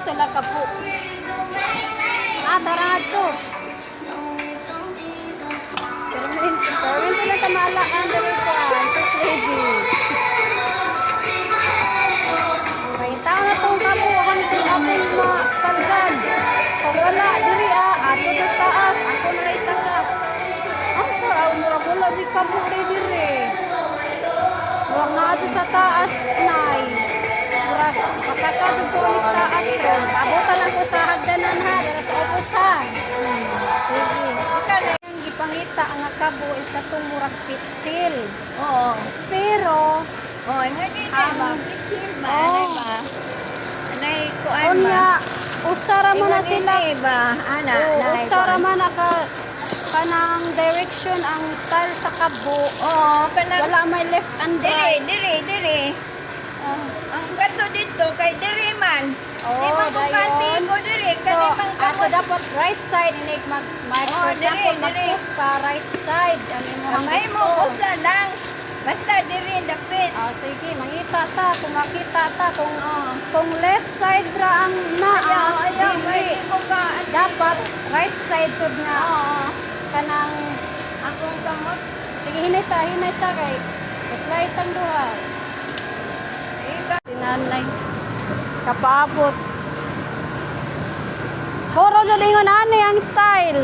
dito lang ka po. Tara nga to. Pero lang tamalaan dali ko sus lady. May tao na tong kabo hangtod akong mapalgan. Kung wala diri ato tas taas ako na isa ka. Asa murag wala di kabo diri. Murag na ato sa taas nay. Murag pasaka jud ko sa taas ron. Abutan ako sa hagdanan ha dira sa opos ha. Sige. Gipangita ang kabo is katong murag pitsil. Oo. Pero Nga din ba? Pitsil ba? Anay ba? Anay kuan ba? unya usara man na sila. ba? Ana, Usara man na kanang direction ang style sa kabo. Oo, kanang Wala may left and right. Dire. Ang kato dito kay dire man. Oh, Di man ko dayon. kanti ko dire, So, kani man so dapat right side inig for example, dire. mag-cook ka right side ang imong May mo gusto. usa lang. Basta dire dapit. Sige, mangita ta, kung makita ta kung left side ra ang naa, Ayaw, dili. may ko ka. Dapat right side jud nga kanang Akong kamot. sige hinay ta kay slide tang duha. Si nanay kapaabot. Puro jud ingon ani ang style.